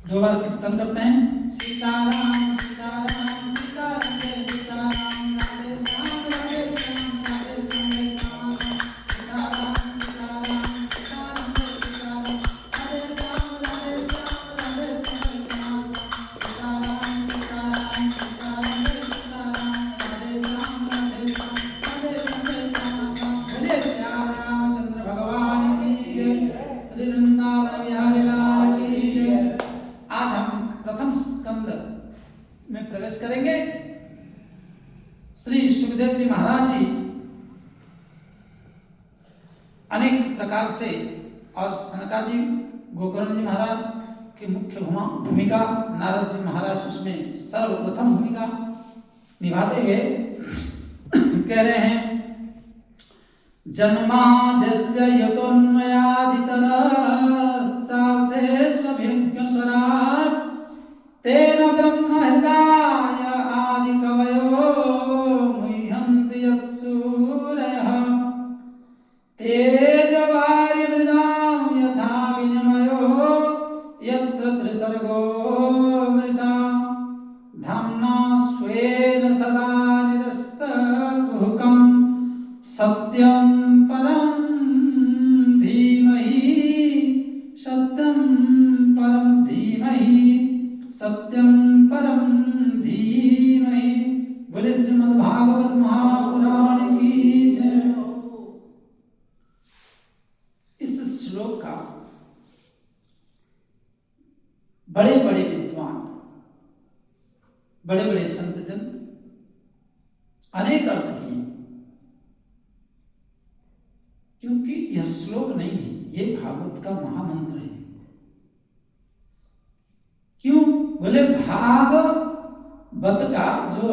दो बार कीर्तन करते हैं। सीताराम सीताराम सीताराम जय सीताराम, राधे श्याम राधे श्याम राधे श्याम सीताराम सीताराम सीताराम जय सीताराम, राधे श्याम राधे श्याम राधे श्याम सीताराम सीताराम सीताराम जय सीताराम, राधे श्याम राधे श्याम राधे श्याम। बोले श्याम रामचंद्र भगवान की जय, श्री वृंदावन बिहारी लाल की जय। आज हम प्रथम स्कंद में प्रवेश करेंगे। श्री सुखदेव जी महाराज जी अनेक प्रकार से और सनकादि गोकर्ण जी महाराज की मुख्य भूमिका, नारद जी महाराज उसमें सर्वप्रथम भूमिका निभाते हुए कह रहे हैं, जन्माद्यस्य यतोऽन्वयादितरसार्थेष्वभिज्ञस्वराट् तेन ब्रह्म हृदाय आदिकवयो मुह्यन्ति यत्सूरयः, तेजवारिमृदां यथा विनिमयो यत्र त्रिसर्गो मृषा, धाम्ना स्वेन सदा निरस्तकुहकं सत्यं परं धीमहि, सत्यं परं धीमहि, सत्यं परं धीमहि। बोले श्रीमद् भागवत महापुराण की जय। इस श्लोक का बड़े बड़े विद्वान, बड़े बड़े संतजन अनेक अर्थ किए, क्योंकि यह श्लोक नहीं है, ये भागवत का महामंत्र है। क्यों? बोले भागवत का जो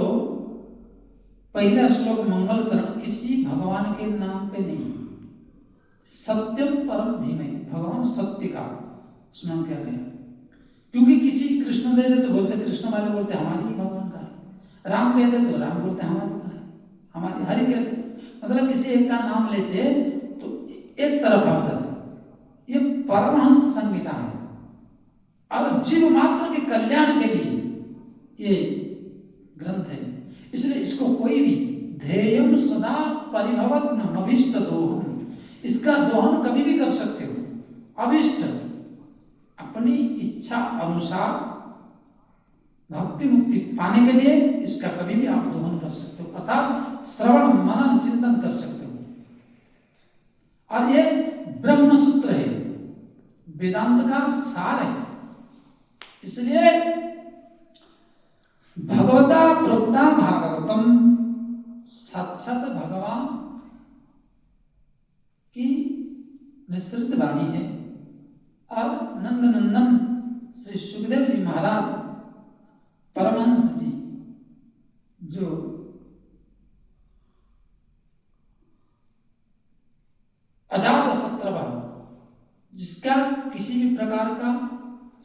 पहला श्लोक मंगल शरण किसी भगवान के नाम पे नहीं, सत्यम परम धीमहि, भगवान सत्य का स्मरण किया गया। क्योंकि किसी कृष्ण दे दे तो बोलते कृष्ण वाले बोलते हमारी ही भगवान का है, राम कहते तो राम बोलते हमारे का है, हमारी हरि कहते, मतलब किसी एक का नाम लेते तो एक तरफ हो जाता। ये परमहंस संहिता है और जीव मात्र के कल्याण के लिए ये ग्रंथ है। इसलिए इसको कोई भी ध्येयम सदा परिभवग्न अभीष्ट दोहन, इसका दोहन कभी भी कर सकते हो। अभीष्ट अपनी इच्छा अनुसार भक्ति मुक्ति पाने के लिए इसका कभी भी आप दोहन कर सकते हो, अर्थात श्रवण मनन चिंतन कर सकते हो। और ये ब्रह्म सूत्र है, वेदांत का सार है। इसलिए भगवता प्रोक्ता भागवतम, साक्षात भगवान की निश्रित वाणी है। और नंद नंदन श्री सुखदेव जी महाराज परमहंस जी जो अजात शत्रु, जिसका किसी भी प्रकार का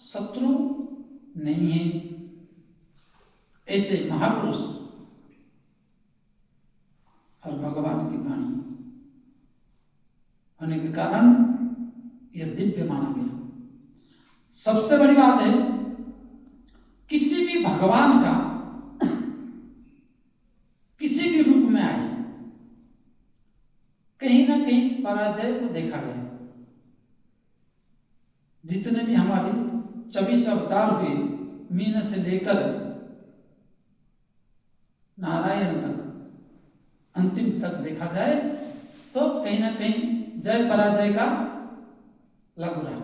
शत्रु नहीं है, ऐसे महापुरुष और भगवान की वाणी होने के कारण यह दिव्य माना गया। सबसे बड़ी बात है, किसी भी भगवान का किसी भी रूप में आए कहीं ना कहीं पराजय को देखा गया। जितने भी हमारे 24 अवतार हुए, मीन से लेकर नारायण तक अंतिम तक देखा जाए तो कहीं ना कहीं जय पराजय का लग रहा है,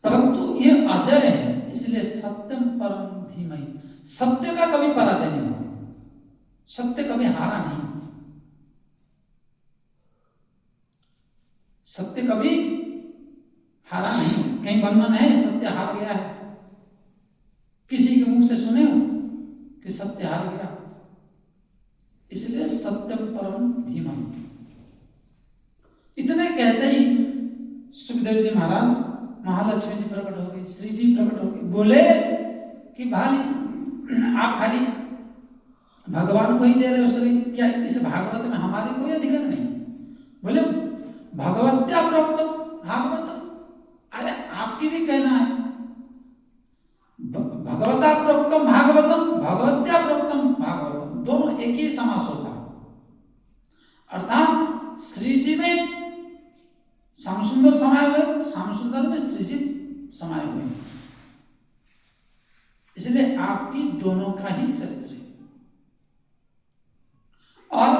परंतु ये अजय है। इसलिए सत्यम परम धीमहि, सत्य का कभी पराजय नहीं हुआ, सत्य कभी हारा नहीं, सत्य कभी हारा नहीं। कहीं वर्णन है सत्य हार गया है, किसी के मुख से सुने हो कि सत्य हार गया? इसलिए सत्यम परम धीमहि। इतने कहते ही सुखदेव जी महाराज, महालक्ष्मी जी प्रकट हो गई, श्री जी प्रकट हो गई, बोले कि भाई आप खाली भगवान को ही दे रहे हो शरीर, या इस भागवत में हमारी कोई अधिकार नहीं? बोले भगवत्या प्रोक्त भागवत, अरे आपकी भी कहना है समास होता है, अर्थात श्री जी में श्याम सुंदर समाये हुए, श्याम सुंदर में श्री जी समाये हुए, इसलिए आपकी दोनों का ही चरित्र है। और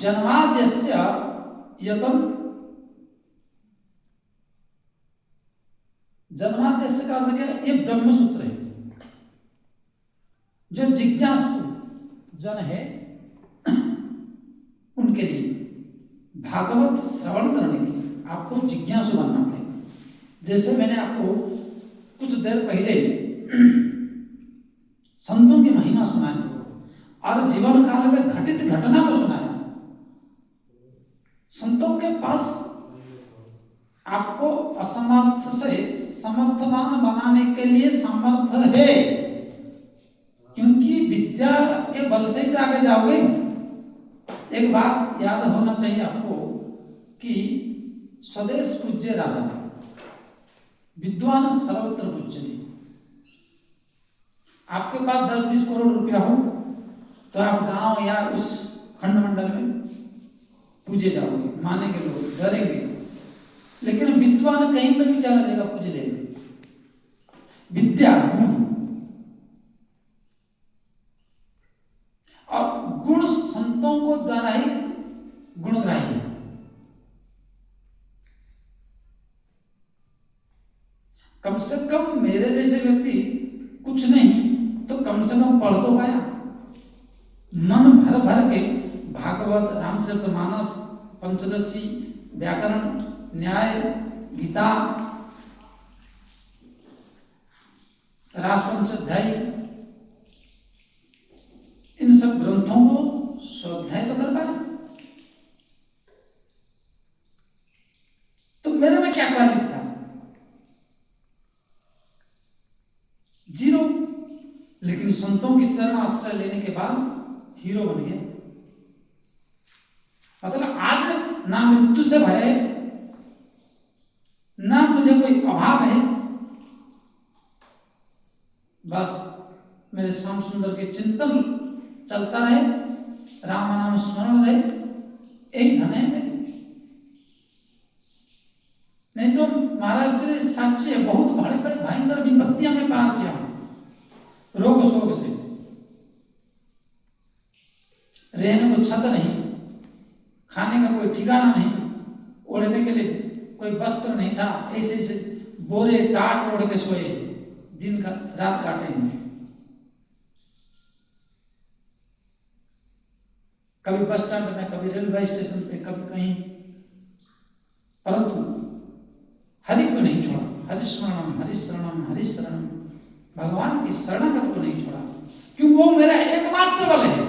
जन्माद्यस्य यतम, जन्माद्यस्य का अर्थ क्या है? ये ब्रह्म सूत्र है। जो जिज्ञासु जन है उनके लिए भागवत श्रवण करने के लिए आपको जिज्ञासु बनना पड़ेगा। जैसे मैंने आपको कुछ देर पहले संतों की महिमा सुनाई और जीवन काल में घटित घटना को सुनाया। संतों के पास आपको असमर्थ से समर्थवान बनाने के लिए सामर्थ्य है, क्योंकि विद्या के बल से ही आगे जाओगे। एक बात याद होना चाहिए आपको कि स्वदेश पूज्य राजा, विद्वान सर्वत्र पूज्यते। आपके पास 10-20 करोड़ रुपया हो तो आप गांव या उस खंड मंडल में पूजे जाओगे, मानेंगे लोग, डरेंगे। लेकिन विद्वान कहीं पर भी चला जाएगा, पूज लेगा। विद्या गुण, और गुण संतों को द्वारा ही गुणग्राही है। कम से कम मेरे जैसे व्यक्ति कुछ नहीं तो कम से कम पढ़ तो पाया, मन भर भर के भागवत, रामचरितमानस, पंचदशी, व्याकरण, न्याय, गीता, रासपंचाध्यायी, इन सब ग्रंथों को स्वाध्याय तो कर पाया। तो मेरे में क्या क्वालिटी था? जीरो। लेकिन संतों की चरण आश्रय लेने के बाद हीरो बन गए। मतलब आज ना मृत्यु से भय, ना मुझे कोई अभाव है, बस मेरे श्याम सुंदर के चिंतन चलता रहे, राम नाम स्मरण रहे, यही धन है मेरे। नहीं तो महाराज श्री साक्षी है, बहुत बड़े बड़े भयंकर विपत्तियां में पार किया, रोग शोक से। रहने को छत नहीं, खाने का कोई ठिकाना नहीं, ओढ़ने के लिए कोई वस्त्र नहीं था, ऐसे ऐसे बोरे टाट ओढ़ के सोए, दिन का रात काटेंगे। कभी बस स्टैंड में, कभी रेलवे स्टेशन पे, कभी कहीं, परंतु हरि को नहीं छोड़ा। हरिस्मरणम हरिशरणम हरिशरणम, भगवान की शरणागत को नहीं छोड़ा, क्योंकि वो मेरा एकमात्र बल है।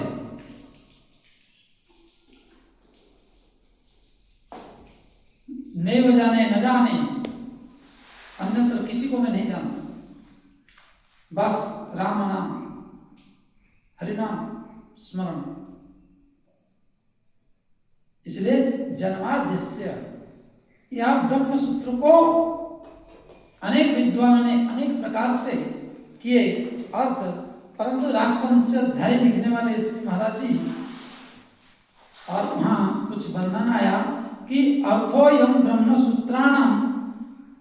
नैव जाने न जाने, अन्यत्र किसी को मैं नहीं जानता, बस राम नाम हरि नाम स्मरण। इसलिए जन्माद्यस्य, यह ब्रह्म सूत्र को अनेक विद्वानों ने अनेक प्रकार से किए अर्थ, परंतु रासपंचाध्याय लिखने वाले श्री महाराज जी, और वहां कुछ वर्णन आया कि अर्थोयम ब्रह्म सूत्राणाम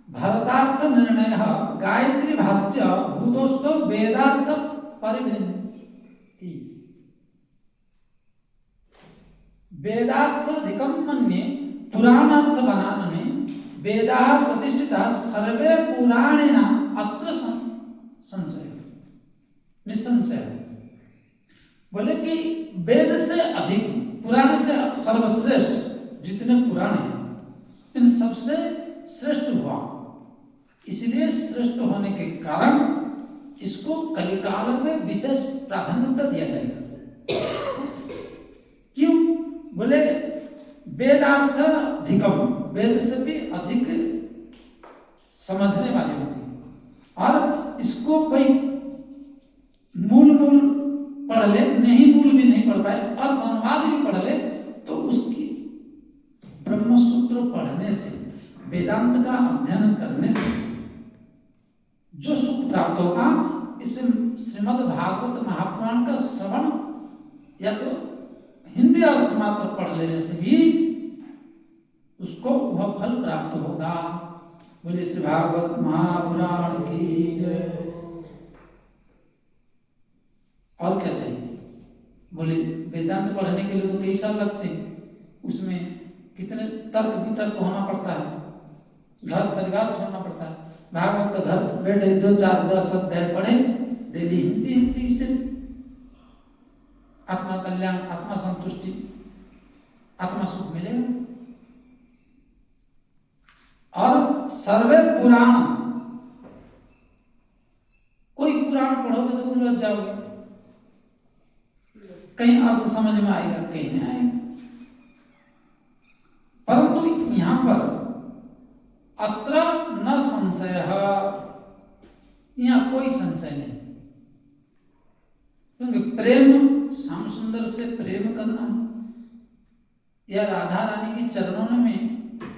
भरतार्थ निर्णय गायत्री भाष्य भूतोस्व वेदार्थ परिवृत्ति वेदार्थधिकम मन्ये पुराणार्थ बनाने वेदा प्रतिष्ठिता सर्वे पुराणेन अत्र संशय निसंशय। बोले कि वेद से अधिक, पुराण से सर्वश्रेष्ठ जितने पुराण हैं इन सबसे श्रेष्ठ हुआ। इसलिए श्रेष्ठ होने के कारण इसको कलिकाल में विशेष प्राधान्यता दिया जाएगा। क्यों? बोले वेदार्थ अधिकम, वेद से भी अधिक समझने वाले होंगे, और इसको कोई मूल पढ़ ले, नहीं मूल भी नहीं पढ़ पाए, अर्थ अनुवाद भी पढ़ ले, तो उसकी ब्रह्मसूत्र पढ़ने से, वेदांत का अध्ययन करने से जो सुख प्राप्त होगा, इसे श्रीमद् भागवत महापुराण का श्रवण या तो हिंदी अर्थ मात्र पढ़ लेने से भी उसको वह फल प्राप्त होगा। बोले श्री भागवत महापुराण की जय। और क्या चाहिए? बोले वेदांत पढ़ने के लिए तो कई साल लगते हैं, उसमें कितने तर्क वितर्क होना पड़ता है, घर परिवार छोड़ना पड़ता है। भागवत तो घर बैठे 2 4 10 अध्याय पढ़े डेली, हिंदी से आत्मा कल्याण, आत्मा संतुष्टि, आत्मा सुख मिलेगा। और सर्वे पुराण, कोई पुराण पढ़ोगे तो उलझ जाओगे, कहीं अर्थ समझ में आएगा, कहीं नहीं आएगा। परंतु यहां पर अत्र न संशय, यहां कोई संशय नहीं, क्योंकि प्रेम श्याम सुंदर से प्रेम करना है या राधा रानी की चरणों में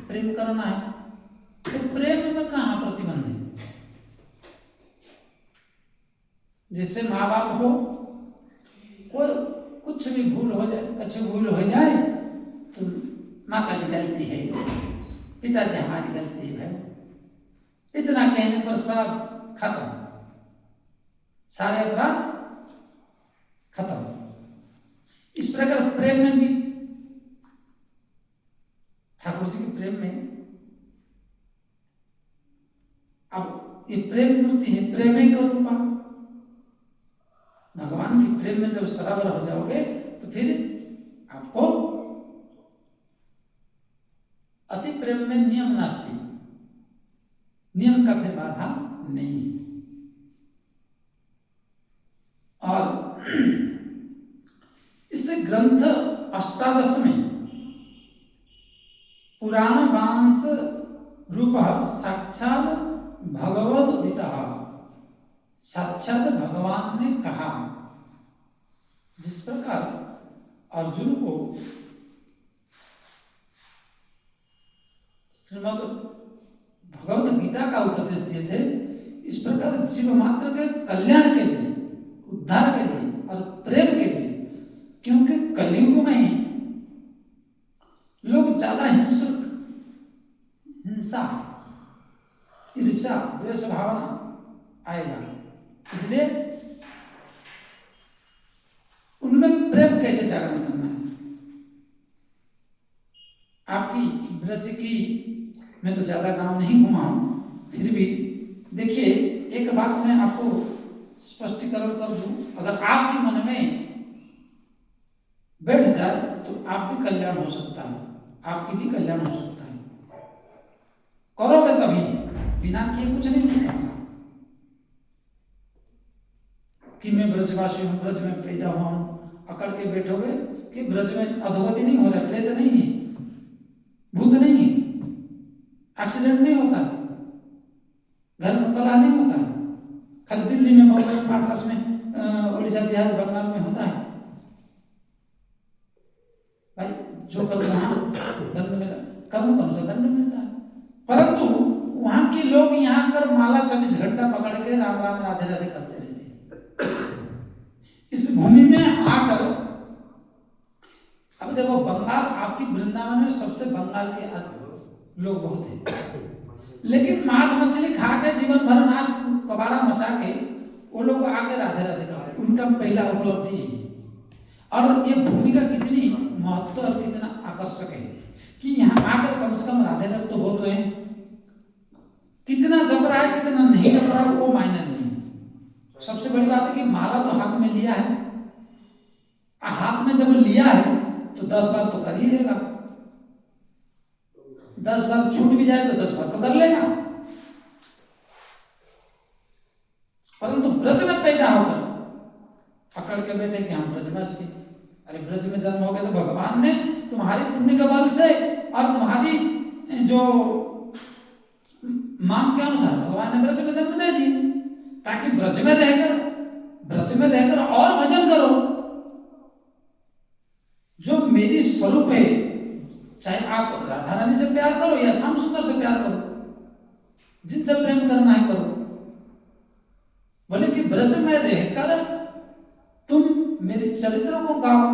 प्रेम करना है, तो प्रेम में कहां प्रतिबंध है? जैसे माँ बाप हो, कोई कुछ भी भूल हो जाए, कुछ भूल हो जाए तो माता जी गलती है, पिताजी हमारी गलती है भाई, इतना कहने पर सब खत्म, सारे अपराध खत्म। इस प्रकार प्रेम में भी, ठाकुर जी के प्रेम में, अब ये प्रेम मूर्ति है, प्रेम ही का रूपा, भगवान के प्रेम में जब सरावर हो जाओगे तो फिर आपको अति प्रेम में नियम नास्ति, नियम का फिर बाधा नहीं है। और इस ग्रंथ 18 में पुराण वांश रूप साक्षात भगवद उदिता, साक्षात भगवान ने कहा। जिस प्रकार अर्जुन को श्रीमद् भगवत गीता का उपदेश दिए थे, इस प्रकार जीव मात्र के कल्याण के लिए, उद्धार के लिए और प्रेम के लिए, क्योंकि कलयुग में लोग ज्यादा हिंसक, हिंसा, ईर्ष्या, द्वेष भावना आएगा, इसलिए उनमें प्रेम कैसे जागरण करना है। आपकी ब्रज की, मैं तो ज्यादा गांव नहीं घुमा हूं, फिर भी देखिए एक बात मैं आपको स्पष्टीकरण कर दूं, अगर आपके मन में बैठ जाए तो आप भी कल्याण हो सकता है, आपकी भी कल्याण हो सकता है। करोगे तभी, बिना किए कुछ नहीं हो पाएगा। कि मैं ब्रजवासी हूं, ब्रज में पैदा हुआ हूं, अकड़ के बैठोगे कि ब्रज में अधोगति नहीं हो रहा है, प्रेत नहीं है, भूत नहीं है, एक्सीडेंट नहीं होता, घर में कलह नहीं होता, खाली दिल्ली में, बम्बई में, मद्रास में, उड़ीसा, बिहार, बंगाल में होता है। भाई जो कर्म वहां दंड मिला, कर्म का अनुसार दंड मिलता है। परंतु वहां के लोग यहाँ कर माला 24 घंटा पकड़ के राम राम राधे राधे करते रहते हैं। इस भूमि में आकर, अब देखो बंगाल, आपकी वृंदावन में सबसे बंगाल के लोग बहुत हैं, लेकिन मांस मछली खा के जीवन भर नाच कबाड़ा मचा के वो लोग आके राधे राधे करते हैं, उनका पहला उपलब्धि है। और ये भूमिका कितनी महत्व और कितना आकर्षक है कि यहाँ आकर कम से कम राधे राधे तो बोल रहे हैं। कितना जप रहा है, कितना नहीं जप रहा है, वो मायने नहीं। सबसे बड़ी बात है कि माला तो हाथ में लिया है, हाथ में जब लिया है तो 10 बार तो कर ही लेगा, 10 बार छूट भी जाए तो 10 बार तो कर लेगा। परंतु ब्रज में पैदा होकर पकड़ के बैठे कि हम ब्रजवासी, अरे ब्रज में जन्म हो गया तो भगवान ने तुम्हारी पुण्य के बल से और तुम्हारी जो मांग के अनुसार भगवान ने ब्रज में जन्म दे दी, ताकि ब्रज में रहकर और भजन करो। जो मेरी स्वरूप है, चाहे आप राधा रानी से प्यार करो या श्याम सुंदर से प्यार करो, जिनसे प्रेम करना है करो। बोले कि ब्रज में रहकर तुम मेरे चरित्रों को गाओ,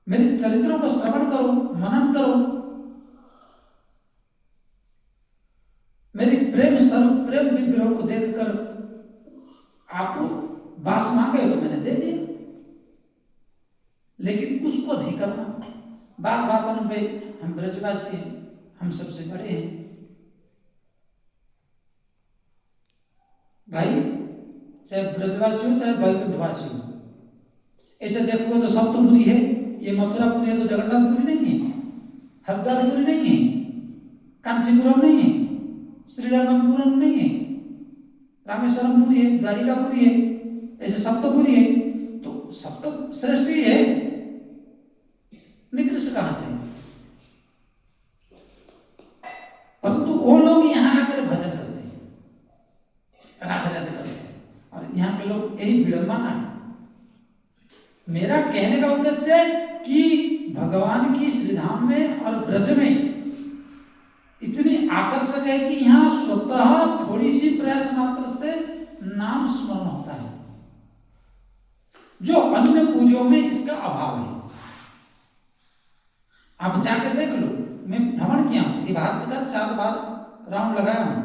मेरे चरित्रों को श्रवण करो, मनन करो, मेरी प्रेम स्वरूप प्रेम विग्रह को देखकर आप बास मांगे तो मैंने दे दिया, लेकिन उसको नहीं करना। बात बातन पे हम ब्रजवासी हैं, हम सबसे बड़े हैं भाई, चाहे ब्रजवासी हो चाहे वैकुंठवासी हो। ऐसे देखोगे तो सप्तपुरी है, ये मथुरापुरी है तो जगन्नाथपुरी नहीं है, हरिद्वारपुरी नहीं है, कांचीपुरम नहीं है, श्रीरंगपुरम नहीं है, रामेश्वरमपुरी है, द्वारिकापुरी है, ऐसे सप्तपुरी है। तो सप्त श्रेष्ठ ही है, निकृष्ट कहां से? परंतु वो लोग यहाँ आकर भजन करते हैं, राधे राधे करते हैं, और यहाँ पे लोग यही विडंबना है। मेरा कहने का उद्देश्य है कि भगवान की श्रीधाम में और ब्रज में इतनी आकर्षक है कि यहाँ स्वतः थोड़ी सी प्रयास मात्र से नाम स्मरण होता है, जो अन्य पूरियों में इसका अभाव है। आप जाकर देख लो, मैं भ्रमण किया हूं, ये भारत का 4 बार राउंड लगाया हूं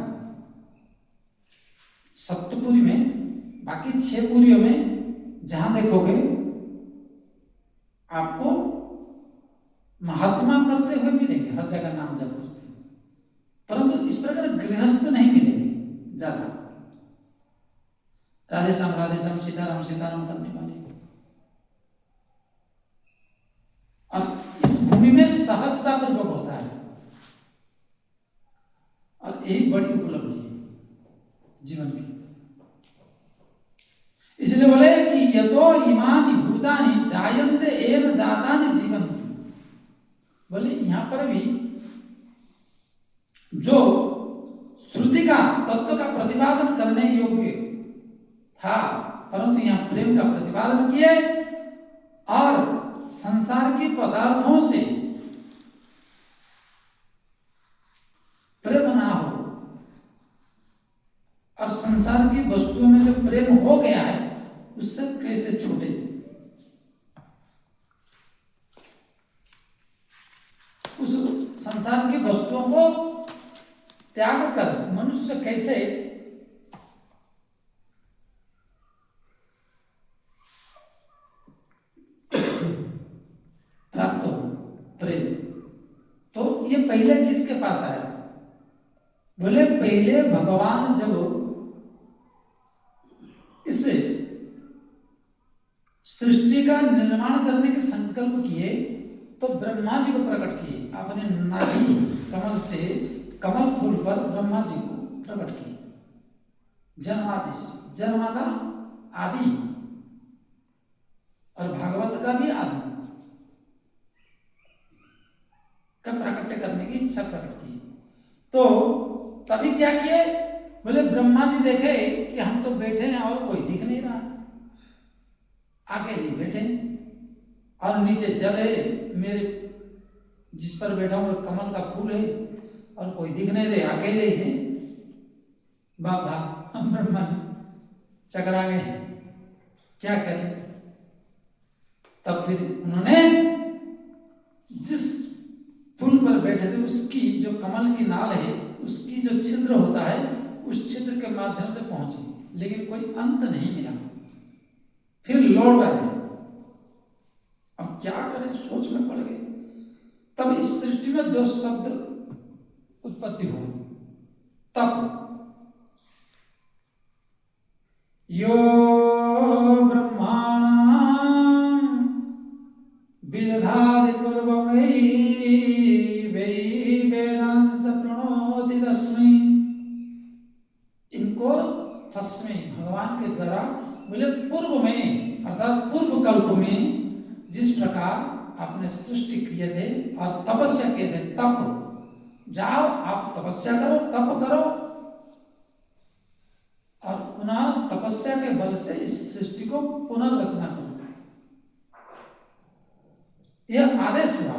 सप्तपुरी में, बाकी 6 पुरियों में जहां देखोगे आपको महात्मा करते हुए मिलेंगे, हर जगह नाम जप करते हैं, परंतु इस प्रकार गृहस्थ नहीं मिलेंगे ज्यादा। राधे श्याम सीताराम सीताराम करने वाले, और इस भूमि में सहजता पूर्वक होता है, और यही बड़ी उपलब्धि है जीवन की। इसलिए बोले कि यतो इमानि भूतानि जायन्ते एव जातानि जीवन्ति। बोले यहां पर भी जो श्रुति का तत्व का प्रतिपादन करने योग्य था, परंतु यहां प्रेम का प्रतिपादन किए, और संसार के पदार्थों से प्रेम ना हो, और संसार की वस्तुओं में जो प्रेम हो गया है उससे कैसे छूटे। उस संसार की वस्तुओं को त्याग कर मनुष्य कैसे प्राप्त हो प्रेम। तो ये पहले किसके पास आया? बोले पहले भगवान जब इस सृष्टि का निर्माण करने के संकल्प किए तो ब्रह्मा जी को प्रकट किए, अपने नाभि कमल से कमल फूल पर ब्रह्मा जी को प्रकट किए। जन्मादि, जन्म का आदि और भागवत का भी आदि का प्रकट करने की इच्छा प्रकट की। तो तभी क्या किए? बोले ब्रह्मा जी देखे कि हम तो बैठे हैं और कोई दिख नहीं रहा, अकेले बैठे, और नीचे जल है, मेरे जिस पर बैठा हूं कमल का फूल है और कोई दिख नहीं रहे, अकेले ही है। बाबा हम ब्रह्मा जी चकरा गए, क्या करें? तब फिर उन्होंने जिस फूल पर बैठे थे उसकी जो कमल की नाल है, उसकी जो छिद्र होता है, उस छिद्र के माध्यम से पहुंचे, लेकिन कोई अंत नहीं मिला। फिर लौट आए, अब क्या करें, सोच में पड़ गए। तब इस सृष्टि में 2 शब्द उत्पत्ति हुई, तप। यो ब्रह्माणं विदधाति पूर्वमयि वै वेदांस प्रणोति तस्मै। इनको तस्मै भगवान के द्वारा, बोले पूर्व में अर्थात पूर्व कल्प में जिस प्रकार आपने सृष्टि किए थे और तपस्या किए थे, तप जाओ आप तपस्या करो, तप करो, और पुनः तपस्या के बल से इस सृष्टि को पुनर्रचना करो, यह आदेश हुआ।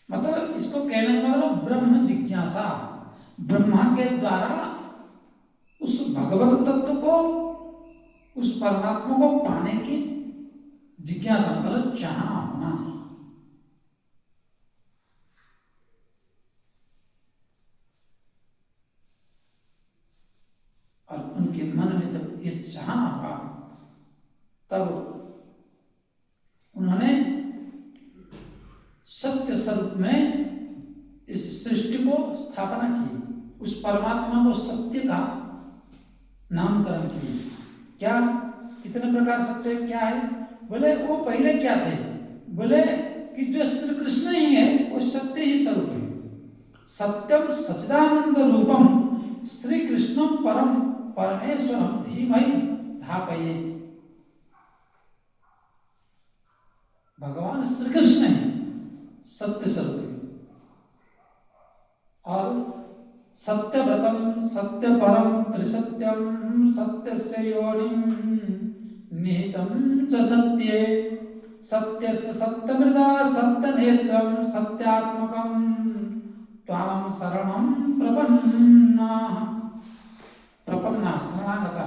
मतलब इसको कहने का मतलब ब्रह्म जिज्ञासा, ब्रह्मा के द्वारा उस भगवत तत्व को, उस परमात्मा को पाने की जिज्ञासा मतलब चाहना होना। और उनके मन में जब ये चाहना था तब उन्होंने सत्य स्वरूप में इस सृष्टि को स्थापना की, उस परमात्मा को सत्य का नामकरण किए। क्या, कितने प्रकार सत्य क्या है? बोले वो पहले क्या थे? बोले कि जो श्री कृष्ण ही है वो सत्य ही स्वरूप है। सत्यम सच्चिदानंद रूपम श्री कृष्णम परम परमेश्वरम धीमहि धापये। भगवान श्री कृष्ण है सत्य स्वरूप और सत्यव्रतम सत्य परम त्रिसत्यम सत्यस्य योनिम निहितम च सत्ये सत्यस्य सत्यमृदा सत्यनेत्रम सत्यात्मकम त्वां शरणं प्रपन्ना शरणागता।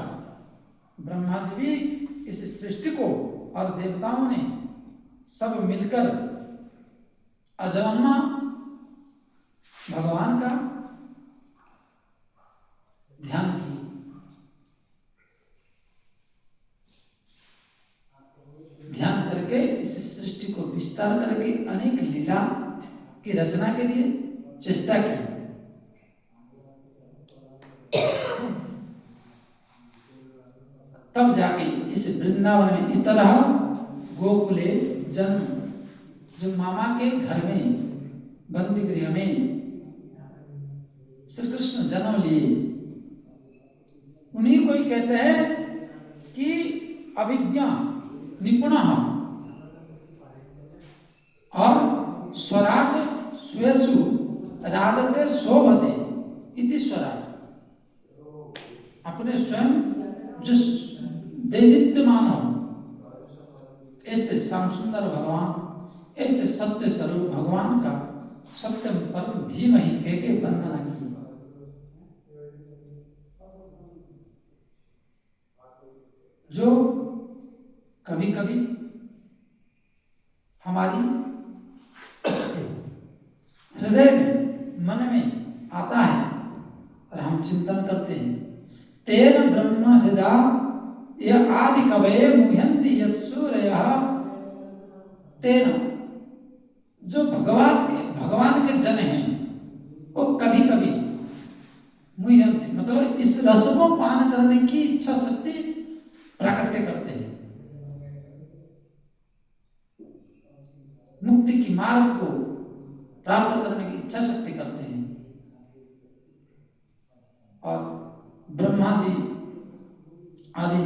ब्रह्मा जी भी इस सृष्टि को और देवताओं ने सब मिलकर अजन्मा भगवान का ध्यान की। ध्यान करके इस सृष्टि को विस्तार करके अनेक लीला की रचना के लिए चेष्टा की। तब जाके इस वृंदावन में इस तरह गोकुले जन्म, जो मामा के घर में बंदी गृह में श्री कृष्ण जन्म लिए, उन्हीं को ही कहते हैं कि अभिज्ञा निपुण और स्वराट स्वेषु राजते शोभते इति स्वराट। अपने स्वयं जो दैदिप्यमान हो ऐसे श्याम सुंदर भगवान, ऐसे सत्य स्वरूप भगवान का सत्यम परम धीमहि कह के वंदना की। जो कभी कभी हमारी हृदय में मन में आता है और हम चिंतन करते हैं। तेन ब्रह्म हृदय यह आदि कवये मुह्यन्ति यत्सूरयः। तेन जो भगवान के जन हैं वो कभी कभी मुह्यन्ति मतलब इस रस को पान करने की इच्छा शक्ति प्राकट्य करते हैं, मुक्ति की मार्ग को प्राप्त करने की इच्छा शक्ति करते हैं। और ब्रह्मा जी आदि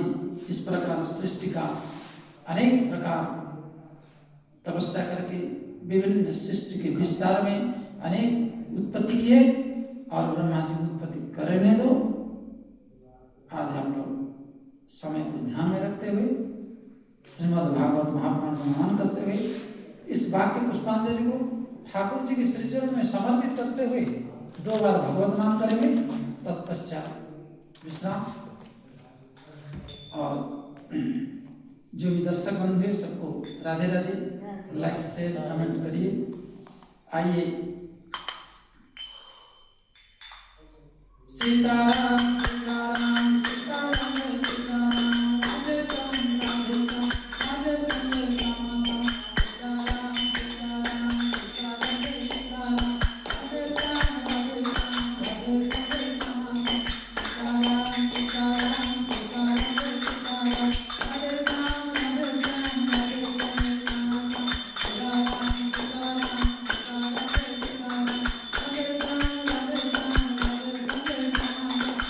इस प्रकार सृष्टि का अनेक प्रकार तपस्या करके विभिन्न सृष्टि के विस्तार में अनेक उत्पत्ति किए और ब्रह्मा जी उत्पत्ति करने दो। आज हम लोग समय को ध्यान में रखते हुए श्रीमद् भागवत महापुराण का मनन करते हुए इस वाक्य पुष्पांजलि को ठाकुर जी के श्री चरण में समर्पित करते हुए 2 बार भगवत नाम करेंगे। तत्पश्चात विश्राम। और जो भी दर्शक बंधु है सबको Radhe Radhe. Like share comment करिए। आइए सीताराम सीताराम सीताराम सीताराम राधे श्याम राधे श्याम राधे श्याम सीताराम सीताराम सीताराम सीताराम राधे श्याम राधे श्याम राधे श्याम सीताराम सीताराम सीताराम सीताराम राधे श्याम राधे श्याम राधे श्याम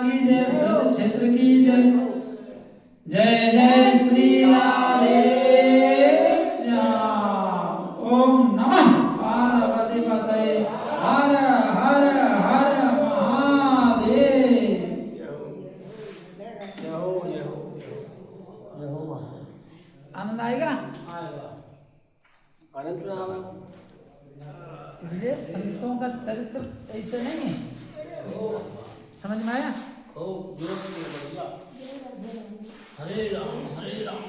की जय, ब्रज क्षेत्र की जय। जय जय श्री राधे श्याम। ओम नमः पार्वती पतये। हर हर हर महादेव। आनंद आएगा? इसलिए संतों का चरित्र ऐसे नहीं है। समझ में आया? हरे राम हरे राम